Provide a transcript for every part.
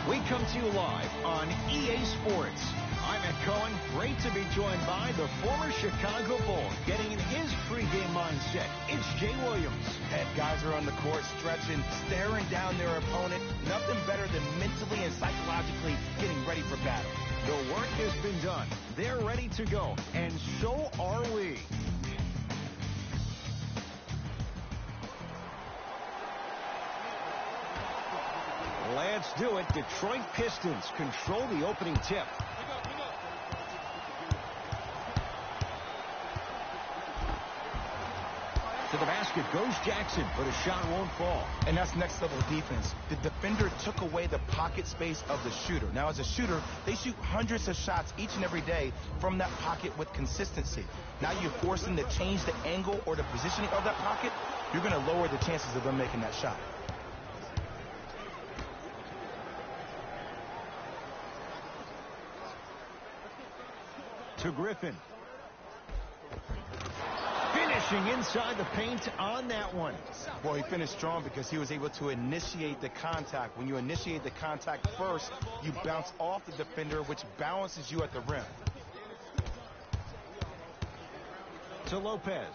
We come to you live on EA Sports. I'm Ed Cohen. Great to be joined by the former Chicago Bull, getting in his pregame mindset. It's Jay Williams. Head guys are on the court, stretching, staring down their opponent. Nothing better than mentally and psychologically getting ready for battle. The work has been done. They're ready to go, and so are we. Let's do it. Detroit Pistons control the opening tip. To the basket goes Jackson, but a shot won't fall. And that's next level defense. The defender took away the pocket space of the shooter. Now, as a shooter, they shoot hundreds of shots each and every day from that pocket with consistency. Now you're forcing to change the angle or the positioning of that pocket. You're going to lower the chances of them making that shot. To Griffin. Finishing inside the paint on that one. Well, he finished strong because he was able to initiate the contact. When you initiate the contact first, you bounce off the defender, which balances you at the rim. To Lopez.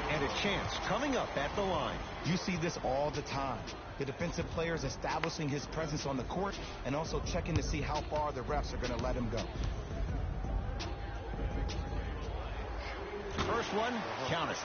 And a chance coming up at the line. You see this all the time. The defensive players establishing his presence on the court and also checking to see how far the refs are going to let him go. First one, count it.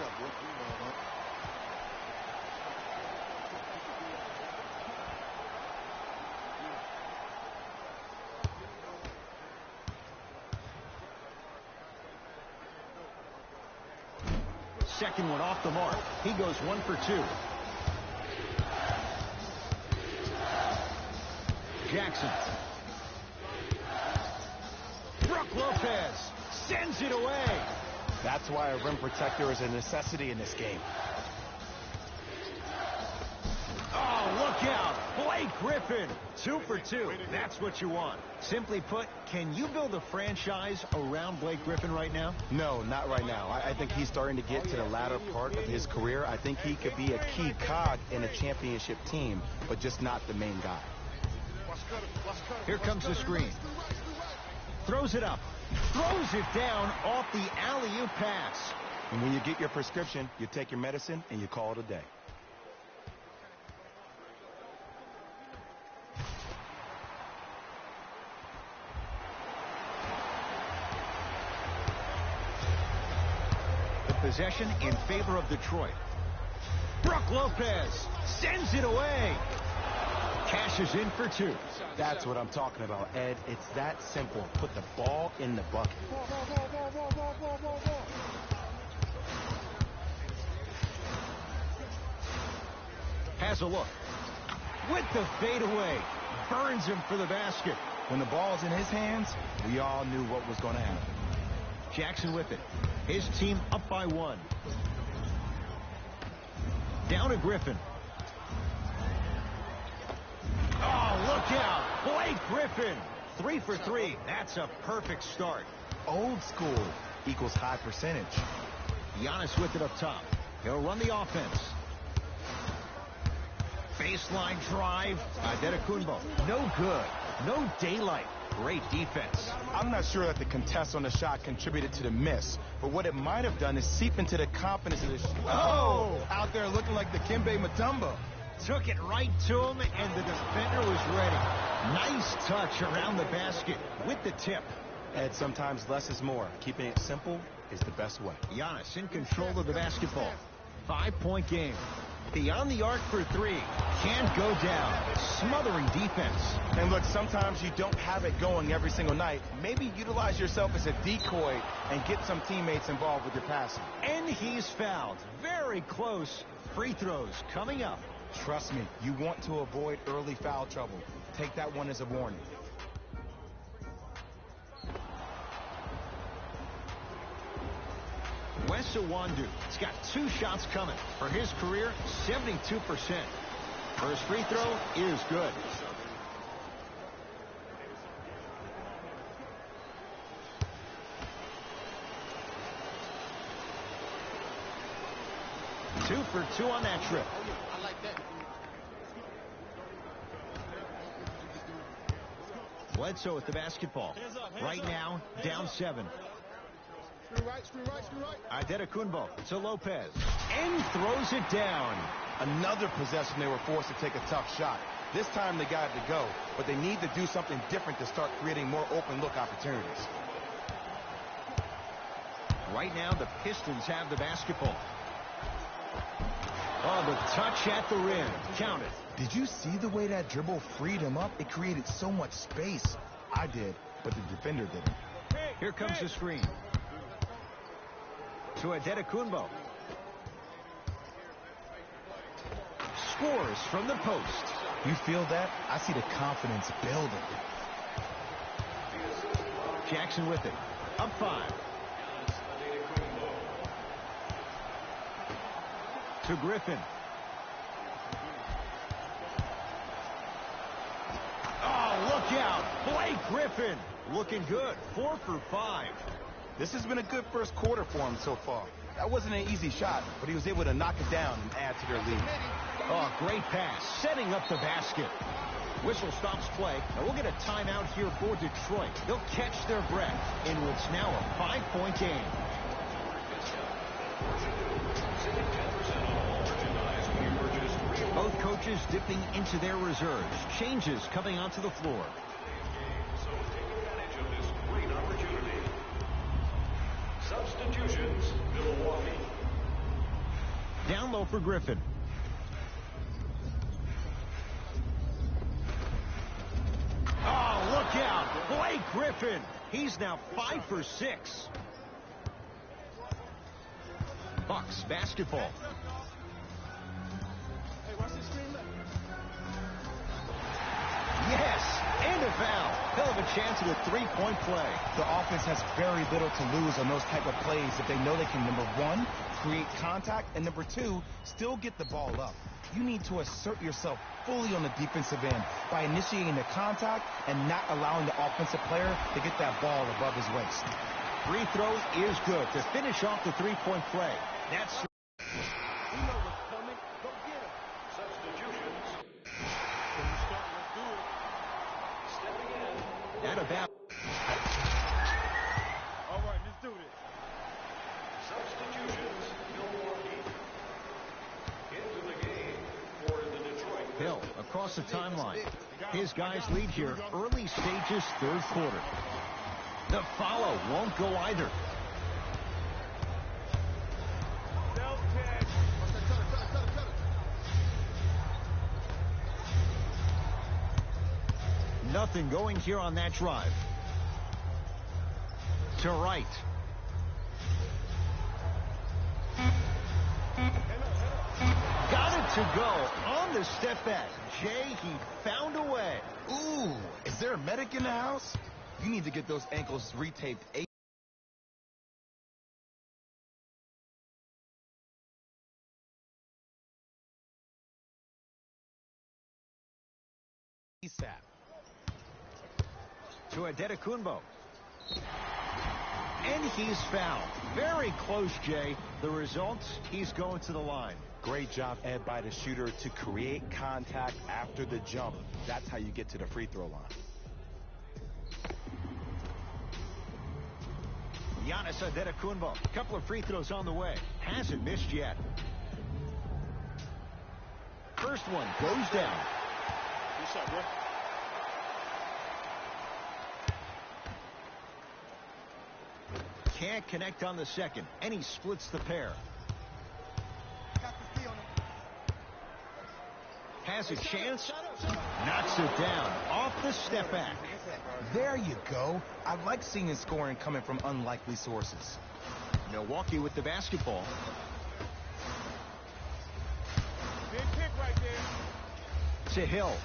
Second one off the mark. He goes 1 for 2. Jackson. Brook Lopez sends it away. That's why a rim protector is a necessity in this game. Oh, look out. Blake Griffin, 2 for 2. That's what you want. Simply put, can you build a franchise around Blake Griffin right now? No, not right now. I think he's starting to get to the latter part of his career. I think he could be a key cog in a championship team, but just not the main guy. Here comes the screen. Throws it up. Throws it down off the alley-oop pass. And when you get your prescription, you take your medicine and you call it a day. The possession in favor of Detroit. Brook Lopez sends it away. Cashes in for 2. That's what I'm talking about, Ed. It's that simple. Put the ball in the bucket. Has a look. With the fadeaway. Burns him for the basket. When the ball's in his hands, we all knew what was going to happen. Jackson with it. His team up by 1. Down to Griffin. Oh, look out. Blake Griffin. 3 for 3. That's a perfect start. Old school equals high percentage. Giannis with it up top. He'll run the offense. Baseline drive. Adetokunbo. No good. No daylight. Great defense. I'm not sure that the contest on the shot contributed to the miss, but what it might have done is seep into the confidence of the out there looking like the Kimbe Mutombo. Took it right to him, and the defender was ready. Nice touch around the basket with the tip. And sometimes less is more. Keeping it simple is the best way. Giannis in control of the basketball. 5-point game. Beyond the arc for 3. Can't go down. Smothering defense. And look, sometimes you don't have it going every single night. Maybe utilize yourself as a decoy and get some teammates involved with your passing. And he's fouled. Very close. Free throws coming up. Trust me, you want to avoid early foul trouble. Take that one as a warning. Wes Iwundu has got 2 shots coming. For his career, 72%. First free throw is good. Two for 2 on that trip. Bledsoe with the basketball. Right now, down 7. Adetokunbo to Lopez. And throws it down. Another possession they were forced to take a tough shot. This time they got it to go, but they need to do something different to start creating more open look opportunities. Right now, the Pistons have the basketball. Oh, the touch at the rim. Count it. Did you see the way that dribble freed him up? It created so much space. I did, but the defender didn't. Here comes the screen. To Adetokunbo. Scores from the post. You feel that? I see the confidence building. Jackson with it. Up 5. To Griffin. Oh, look out. Blake Griffin looking good. 4 for 5. This has been a good first quarter for him so far. That wasn't an easy shot, but he was able to knock it down and add to their lead. Oh, great pass. Setting up the basket. Whistle stops play, and we'll get a timeout here for Detroit. They'll catch their breath in what's now a 5-point game. Both coaches dipping into their reserves. Changes coming onto the floor. So take advantage of this great opportunity. Substitutions, Milwaukee. Down low for Griffin. Oh, look out. Blake Griffin. He's now 5 for 6. Bucks basketball. Yes, and a foul. Hell of a chance at a 3-point play. The offense has very little to lose on those type of plays if they know they can, number 1, create contact, and number 2, still get the ball up. You need to assert yourself fully on the defensive end by initiating the contact and not allowing the offensive player to get that ball above his waist. Free throw is good to finish off the 3-point play. That's... We know what's coming. Go get him. Substitutions. Can you start? Let's do it. Stepping in. At about... All right, let's do this. Substitutions, Milwaukee. Into the game for the Detroit. Hill across the timeline. His guys lead here early stages, 3rd quarter. The follow won't go either. Nothing going here on that drive. To right. Got it to go on the step back. Jay, he found a way. Ooh, is there a medic in the house? You need to get those ankles retaped ASAP. To Adetokunbo. And he's fouled. Very close, Jay. The result, he's going to the line. Great job, Ed, by the shooter to create contact after the jump. That's how you get to the free throw line. Giannis Adetokunbo. A couple of free throws on the way. Hasn't missed yet. First one goes down. Good shot, bro. Can't connect on the second, and he splits the pair. Has a chance, knocks it down off the step back. There you go. I like seeing his scoring coming from unlikely sources. Milwaukee with the basketball. Big kick right there. To Hill.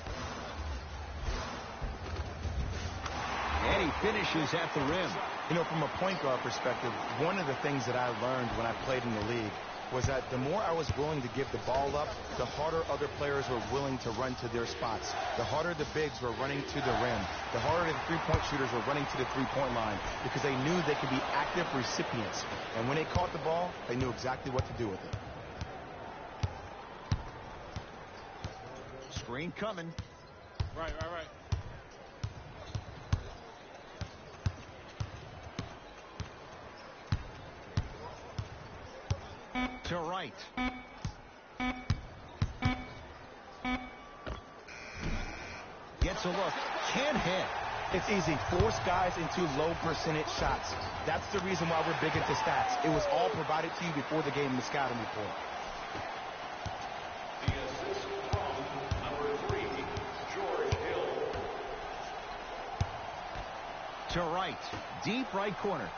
And he finishes at the rim. You know, from a point guard perspective, one of the things that I learned when I played in the league was that the more I was willing to give the ball up, the harder other players were willing to run to their spots. The harder the bigs were running to the rim. The harder the three-point shooters were running to the three-point line because they knew they could be active recipients. And when they caught the ball, they knew exactly what to do with it. Screen coming. Right. To right. Gets a look. Can't hit. It's easy. Force guys into low percentage shots. That's the reason why we're big into stats. It was all provided to you before the game in the scouting report. The assist from number 3, George Hill. To right. Deep right corner.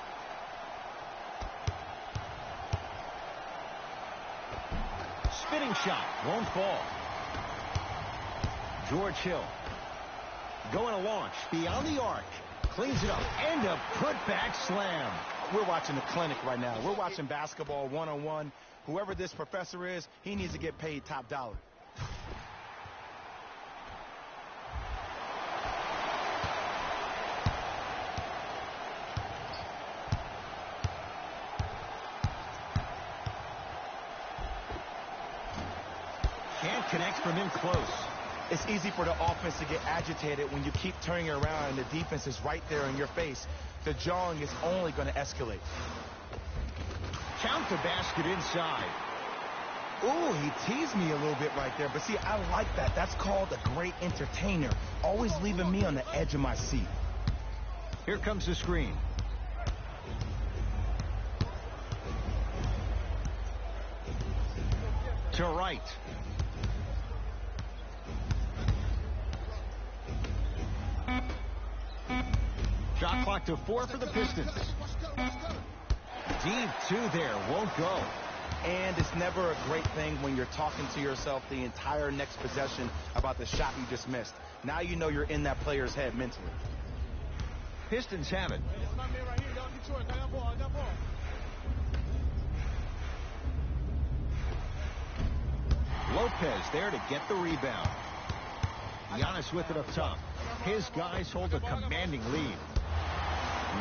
Spinning shot. Won't fall. George Hill. Going to launch. Beyond the arc. Cleans it up. And a putback slam. We're watching a clinic right now. We're watching basketball one-on-one. Whoever this professor is, he needs to get paid top dollar. Can't connect from in close. It's easy for the offense to get agitated when you keep turning it around and the defense is right there in your face. The jawing is only going to escalate. Count the basket inside. Ooh, he teased me a little bit right there. But see, I like that. That's called a great entertainer. Always leaving me on the edge of my seat. Here comes the screen. To right. Shot clock to 4 for the Pistons. Deep 2 there. Won't go. And it's never a great thing when you're talking to yourself the entire next possession about the shot you just missed. Now you know you're in that player's head mentally. Pistons have it. Lopez there to get the rebound. Giannis with it up top. His guys hold a commanding lead.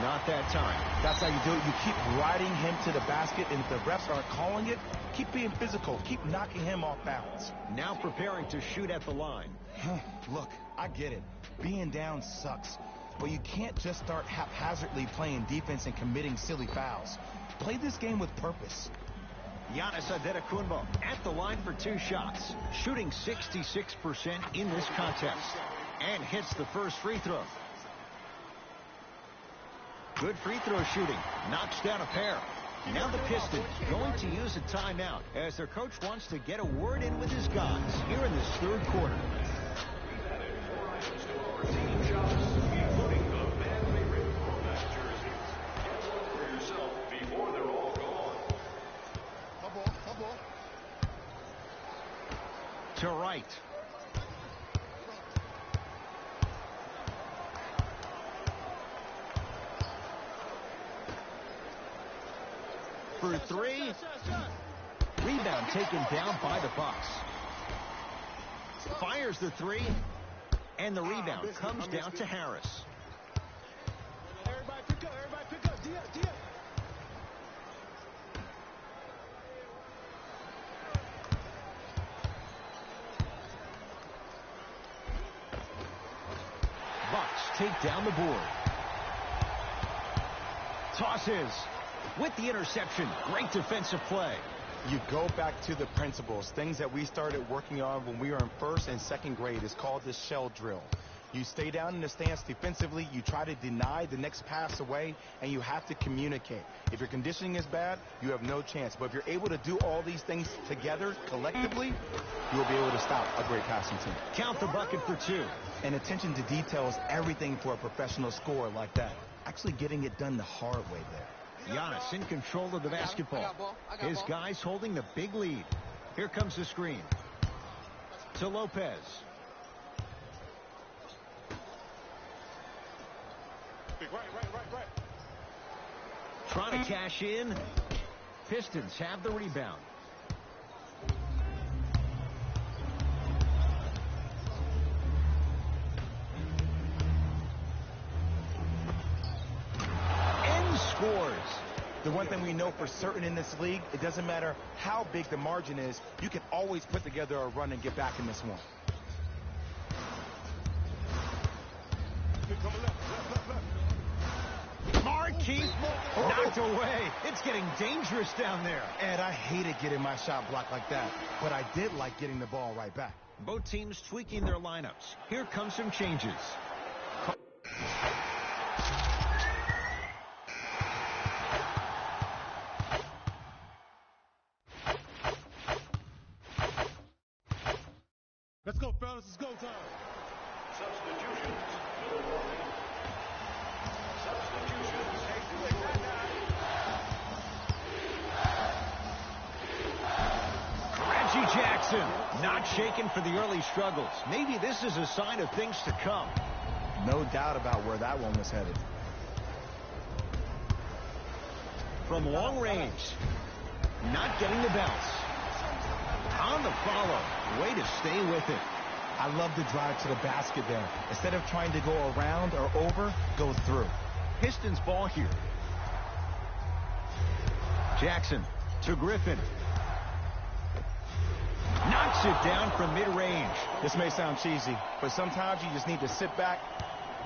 Not that time. That's how you do it. You keep riding him to the basket, and if the refs aren't calling it, keep being physical. Keep knocking him off balance. Now preparing to shoot at the line. Look, I get it. Being down sucks. But you can't just start haphazardly playing defense and committing silly fouls. Play this game with purpose. Giannis Antetokounmpo at the line for 2 shots. Shooting 66% in this contest. And hits the first free throw. Good free throw shooting. Knocks down a pair. Now the Pistons going to use a timeout as their coach wants to get a word in with his guys here in this 3rd quarter. Including the fan favorite throwback jerseys. Get one for yourself before they're all gone. To right. For 3. Rebound taken down by the Bucks. Fires the 3. And the rebound comes down to Harris. Everybody pick up. Dia. Bucks take down the board. Tosses with the interception. Great defensive play. You go back to the principles, things that we started working on when we were in 1st and 2nd grade. It's called the shell drill. You stay down in the stance defensively, you try to deny the next pass away, and you have to communicate. If your conditioning is bad, you have no chance. But if you're able to do all these things together, collectively, you'll be able to stop a great passing team. Count the bucket for 2. And attention to detail is everything for a professional scorer like that. Actually getting it done the hard way there. Giannis in control of the basketball. His guys holding the big lead. Here comes the screen. To Lopez. Right. Trying to cash in. Pistons have the rebound. And scores. The one thing we know for certain in this league, it doesn't matter how big the margin is, you can always put together a run and get back in this one. Keith. Knocked away. It's getting dangerous down there. Ed, I hated getting my shot blocked like that, but I did like getting the ball right back. Both teams tweaking their lineups. Here comes some changes. Let's go, fellas. It's go time. Substitutions. Milwaukee. Substitutions. Reggie Jackson not shaken for the early struggles. Maybe this is a sign of things to come. No doubt about where that one was headed. From long range. Not getting the bounce. On the follow. Way to stay with it. I love the drive to the basket there. Instead of trying to go around or over, go through. Pistons ball here. Jackson to Griffin. Knocks it down from mid-range. This may sound cheesy, but sometimes you just need to sit back,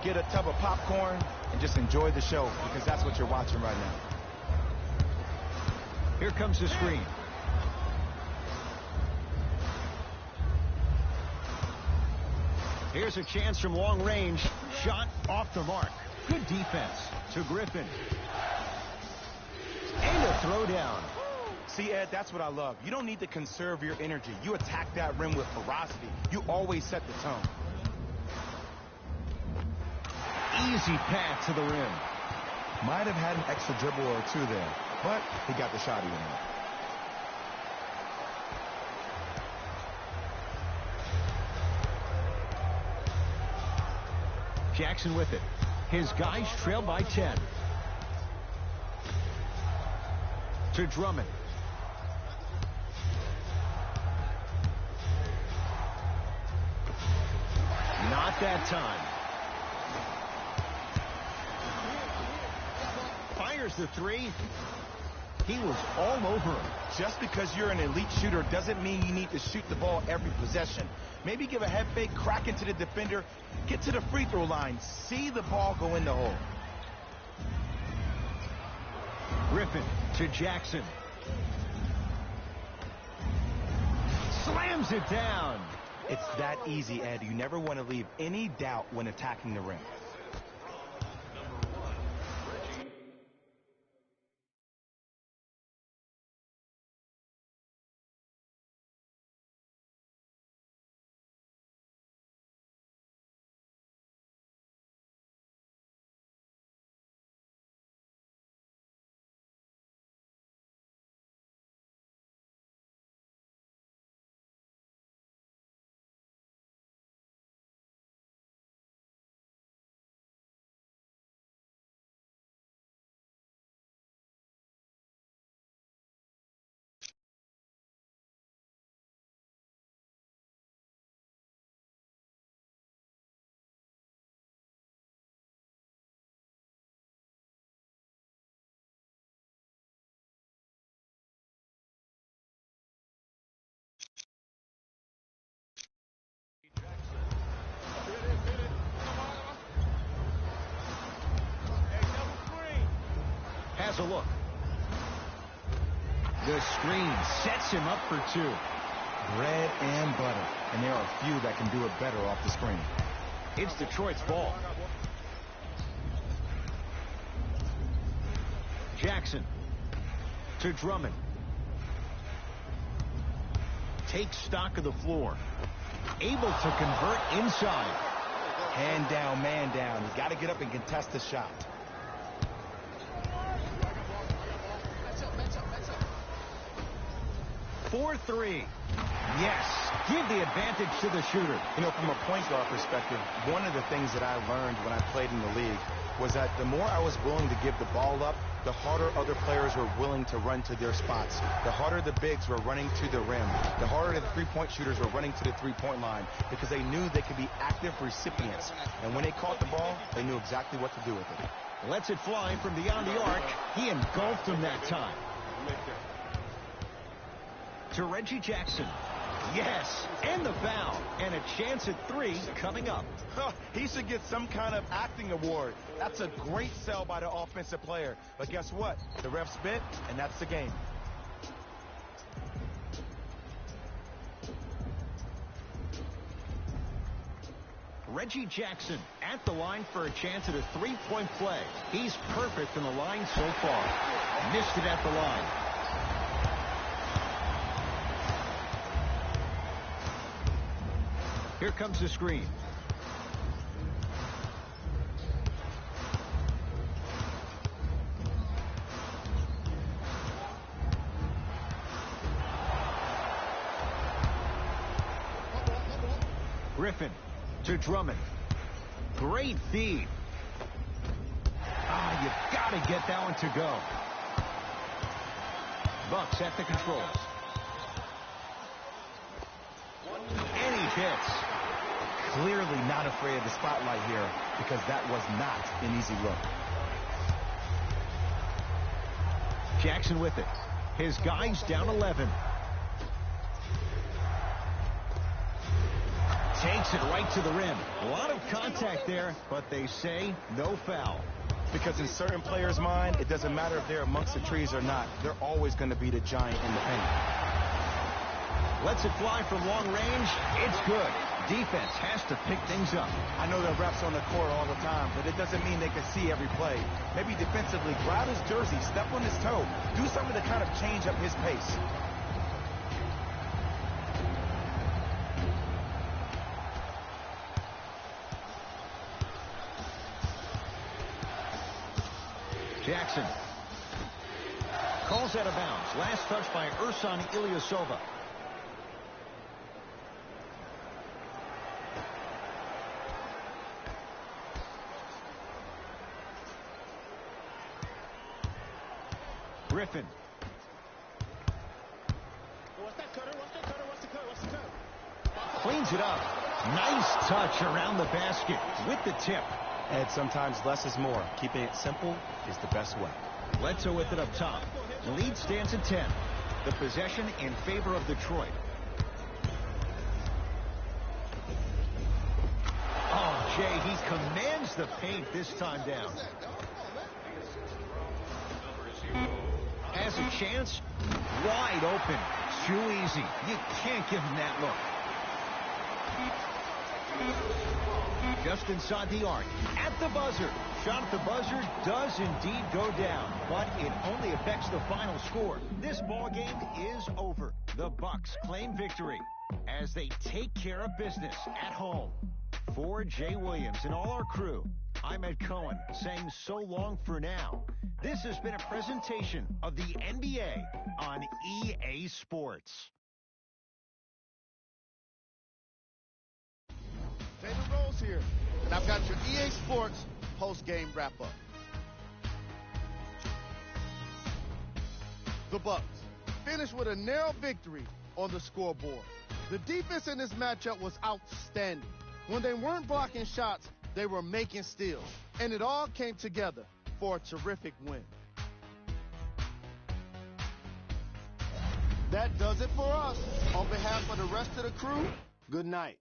get a tub of popcorn, and just enjoy the show, because that's what you're watching right now. Here comes the screen. Here's a chance from long range. Shot off the mark. Good defense to Griffin. And a throwdown. See, Ed, that's what I love. You don't need to conserve your energy. You attack that rim with ferocity. You always set the tone. Easy path to the rim. Might have had an extra dribble or two there, but he got the shot even. Jackson with it. His guys trail by 10. To Drummond. Not that time. Fires the three. He was all over him. Just because you're an elite shooter doesn't mean you need to shoot the ball every possession. Maybe give a head fake, crack into the defender, get to the free throw line, see the ball go in the hole. Griffin to Jackson. Slams it down. It's that easy, Ed. You never want to leave any doubt when attacking the rim. Has a look. The screen sets him up for two. Bread and butter. And there are a few that can do it better off the screen. It's Detroit's ball. Jackson to Drummond. Takes stock of the floor. Able to convert inside. Hand down, man down. You got to get up and contest the shot. 4-3. Yes, give the advantage to the shooter. You know, from a point guard perspective, one of the things that I learned when I played in the league was that the more I was willing to give the ball up, the harder other players were willing to run to their spots. The harder the bigs were running to the rim. The harder the three-point shooters were running to the three-point line because they knew they could be active recipients. And when they caught the ball, they knew exactly what to do with it. Lets it fly from beyond the arc. He engulfed him that time. To Reggie Jackson. Yes, and the foul. And a chance at 3 coming up. He should get some kind of acting award. That's a great sell by the offensive player. But guess what? The ref spit, and that's the game. Reggie Jackson at the line for a chance at a 3-point play. He's perfect from the line so far. Missed it at the line. Here comes the screen. Griffin to Drummond. Great feed. Oh, you've got to get that one to go. Bucks at the controls. And he hits. Clearly not afraid of the spotlight here because that was not an easy look. Jackson with it. His guy's down 11. Takes it right to the rim. A lot of contact there, but they say no foul. Because in certain players' mind, it doesn't matter if they're amongst the trees or not. They're always going to be the giant in the paint. Lets it fly from long range. It's good. Defense has to pick things up. I know there are refs on the court all the time, but it doesn't mean they can see every play. Maybe defensively, grab his jersey, step on his toe, do something to kind of change up his pace. Jackson calls out of bounds. Last touch by Ersan Ilyasova. Griffin. What's that cutter? What's that cutter? What's the cut? What's the cut? Cleans it up. Nice touch around the basket with the tip. And sometimes less is more. Keeping it simple is the best way. Bledsoe with it up top. The lead stands at 10. The possession in favor of Detroit. Oh, Jay, he commands the paint this time down. Has a chance. Wide open. Too easy. You can't give him that look. Just inside the arc. At the buzzer. Shot at the buzzer does indeed go down, but it only affects the final score. This ball game is over. The Bucks claim victory as they take care of business at home. For Jay Williams and all our crew, I'm Ed Cohen saying so long for now. This has been a presentation of the NBA on EA Sports. Taylor Rose here, and I've got your EA Sports post-game wrap-up. The Bucks finished with a narrow victory on the scoreboard. The defense in this matchup was outstanding. When they weren't blocking shots, they were making steals, and it all came together for a terrific win. That does it for us. On behalf of the rest of the crew, good night.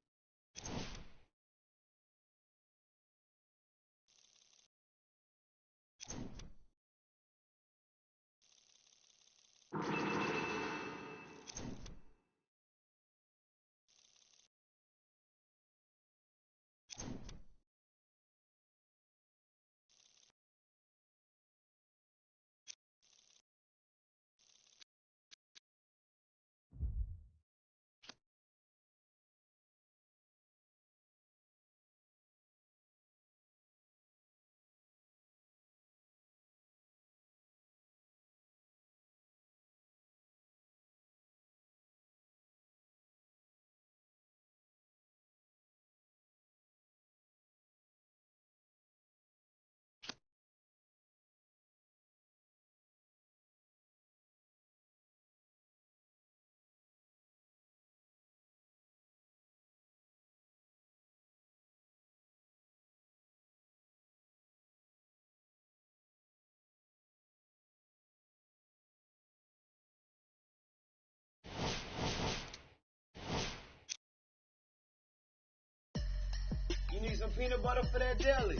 peanut butter for that jelly.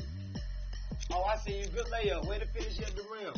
Oh, I see you. Good layup. Way to finish at the rim.